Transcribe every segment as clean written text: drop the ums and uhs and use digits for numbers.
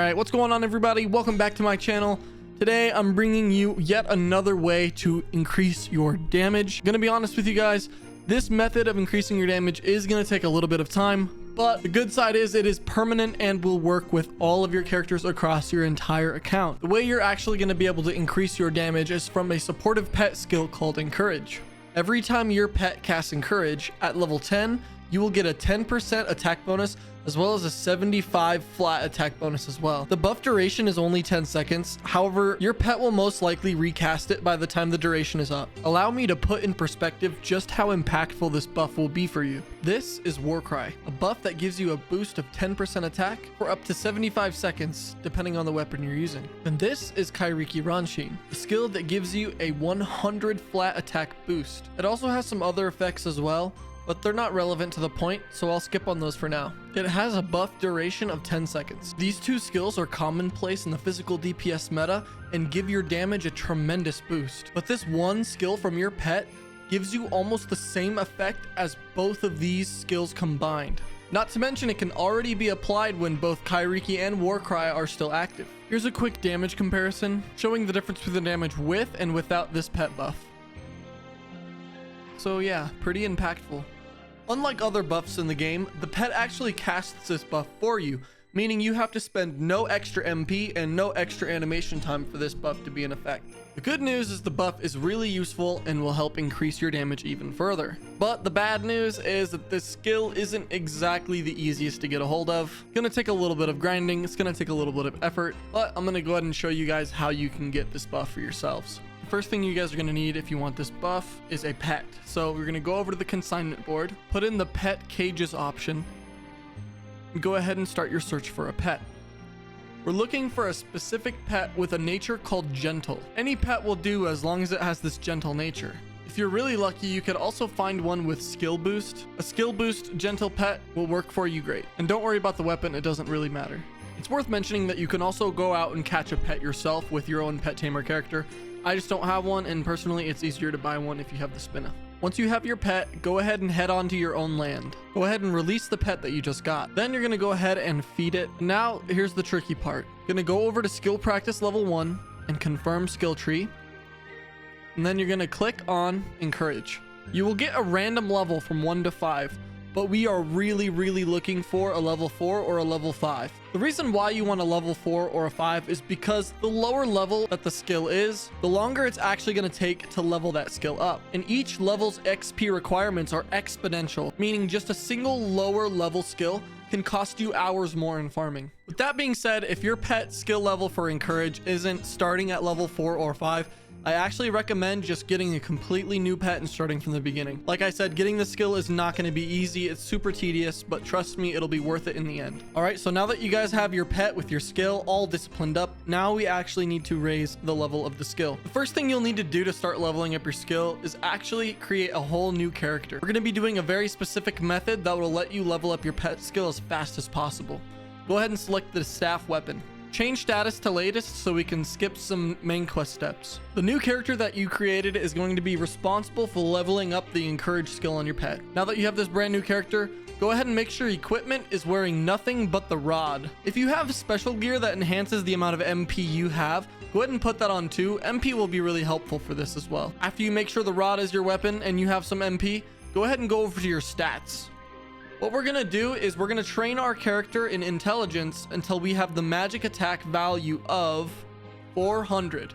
right, what's going on, everybody? Welcome back to my channel. Today I'm bringing you yet another way to increase your damage. Gonna be honest with you guys, this method of increasing your damage is gonna take a little bit of time, but the good side is it is permanent and will work with all of your characters across your entire account. The way you're actually gonna be able to increase your damage is from a supportive pet skill called Encourage. Every time your pet casts Encourage at level 10, you will get a 10% attack bonus as well as a 75 flat attack bonus as well. The buff duration is only 10 seconds. However, your pet will most likely recast it by the time the duration is up. Allow me to put in perspective just how impactful this buff will be for you. This is Warcry, a buff that gives you a boost of 10% attack for up to 75 seconds, depending on the weapon you're using. And this is Kairiki Ranshin, a skill that gives you a 100 flat attack boost. It also has some other effects as well, but they're not relevant to the point, so I'll skip on those for now. It has a buff duration of 10 seconds. These two skills are commonplace in the physical DPS meta and give your damage a tremendous boost. But this one skill from your pet gives you almost the same effect as both of these skills combined. Not to mention it can already be applied when both Kairiki and Warcry are still active. Here's a quick damage comparison, showing the difference between the damage with and without this pet buff. So yeah, pretty impactful. Unlike other buffs in the game, the pet actually casts this buff for you, meaning you have to spend no extra MP and no extra animation time for this buff to be in effect. The good news is the buff is really useful and will help increase your damage even further. But the bad news is that this skill isn't exactly the easiest to get a hold of. It's gonna take a little bit of grinding, it's gonna take a little bit of effort, but I'm gonna go ahead and show you guys how you can get this buff for yourselves. The first thing you guys are going to need if you want this buff is a pet. So we're going to go over to the consignment board, put in the pet cages option, and go ahead and start your search for a pet. We're looking for a specific pet with a nature called gentle. Any pet will do as long as it has this gentle nature. If you're really lucky, you could also find one with skill boost. A skill boost gentle pet will work for you great. And don't worry about the weapon, it doesn't really matter. It's worth mentioning that you can also go out and catch a pet yourself with your own pet tamer character. I just don't have one, and personally it's easier to buy one if you have the spinner. Once you have your pet, go ahead and head on to your own land. Go ahead and release the pet that you just got. Then you're going to go ahead and feed it. Now here's the tricky part. You're going to go over to skill practice level 1 and confirm skill tree. And then you're going to click on encourage. You will get a random level from 1 to 5. But we are really looking for a level 4 or a level 5. The reason why you want a level 4 or a 5 is because the lower level that the skill is, the longer it's actually going to take to level that skill up. And each level's XP requirements are exponential, meaning just a single lower level skill can cost you hours more in farming. With that being said, if your pet skill level for Encourage isn't starting at level 4 or 5, I actually recommend just getting a completely new pet and starting from the beginning. Like I said, getting the skill is not going to be easy. It's super tedious, but trust me, it'll be worth it in the end. All right, so now that you guys have your pet with your skill all disciplined up, now we actually need to raise the level of the skill. The first thing you'll need to do to start leveling up your skill is actually create a whole new character. We're going to be doing a very specific method that will let you level up your pet skill as fast as possible. Go ahead and select the staff weapon. Change status to latest so we can skip some main quest steps. The new character that you created is going to be responsible for leveling up the Encourage skill on your pet. Now that you have this brand new character, go ahead and make sure equipment is wearing nothing but the rod. If you have special gear that enhances the amount of MP you have, go ahead and put that on too. MP will be really helpful for this as well. After you make sure the rod is your weapon and you have some MP, go ahead and go over to your stats. What we're going to do is we're going to train our character in intelligence until we have the magic attack value of 400.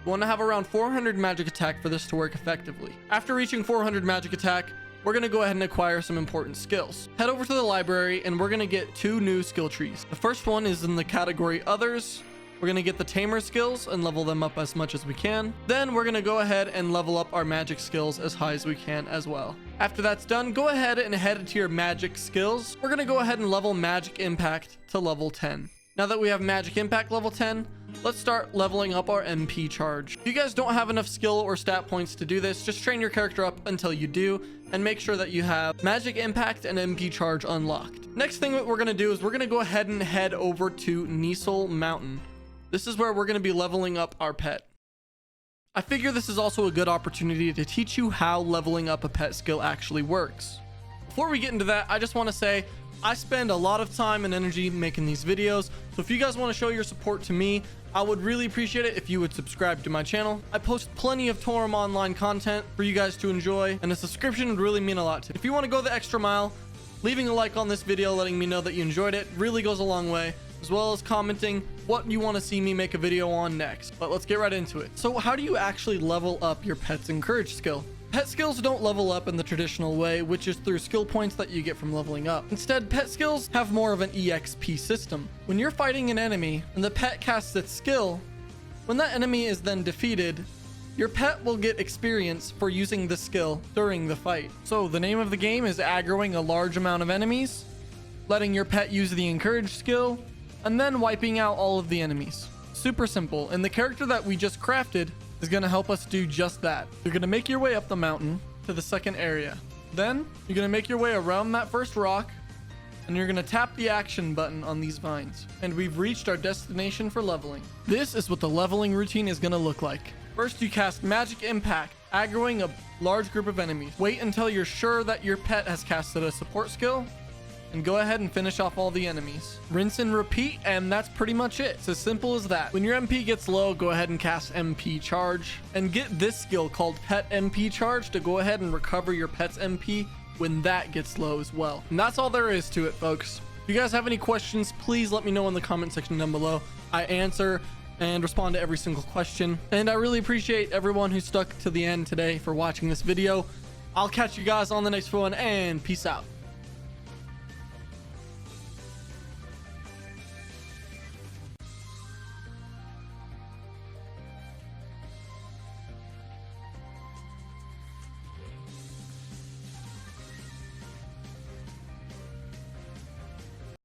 We want to have around 400 magic attack for this to work effectively. After reaching 400 magic attack, we're going to go ahead and acquire some important skills. Head over to the library and we're going to get 2 new skill trees. The first one is in the category others. We're going to get the tamer skills and level them up as much as we can. Then we're going to go ahead and level up our magic skills as high as we can as well. After that's done, go ahead and head to your magic skills. We're going to go ahead and level magic impact to level 10. Now that we have magic impact level 10, let's start leveling up our MP charge. If you guys don't have enough skill or stat points to do this, just train your character up until you do and make sure that you have magic impact and MP charge unlocked. Next thing that we're going to do is we're going to go ahead and head over to Niesel Mountain. This is where we're going to be leveling up our pet. I figure this is also a good opportunity to teach you how leveling up a pet skill actually works. Before we get into that, I just want to say I spend a lot of time and energy making these videos, so if you guys want to show your support to me, I would really appreciate it if you would subscribe to my channel. I post plenty of Toram online content for you guys to enjoy, and a subscription would really mean a lot to me. If you want to go the extra mile, leaving a like on this video letting me know that you enjoyed it really goes a long way, as well as commenting what you want to see me make a video on next. But let's get right into it. So how do you actually level up your pet's encourage skill? Pet skills don't level up in the traditional way, which is through skill points that you get from leveling up. Instead, pet skills have more of an EXP system. When you're fighting an enemy and the pet casts its skill, when that enemy is then defeated, your pet will get experience for using the skill during the fight. So the name of the game is aggroing a large amount of enemies, letting your pet use the encourage skill, and then wiping out all of the enemies. Super simple, and the character that we just crafted is going to help us do just that. You're going to make your way up the mountain to the second area. Then you're going to make your way around that first rock, and you're going to tap the action button on these vines. And we've reached our destination for leveling. This is what the leveling routine is going to look like. First, you cast Magic Impact, aggroing a large group of enemies. Wait until you're sure that your pet has casted a support skill, and go ahead and finish off all the enemies. Rinse and repeat, and that's pretty much it. It's as simple as that. When your MP gets low, go ahead and cast MP Charge, and get this skill called Pet MP Charge to go ahead and recover your pet's MP when that gets low as well. And that's all there is to it, folks. If you guys have any questions, please let me know in the comment section down below. I answer and respond to every single question, and I really appreciate everyone who stuck to the end today for watching this video. I'll catch you guys on the next one, and peace out.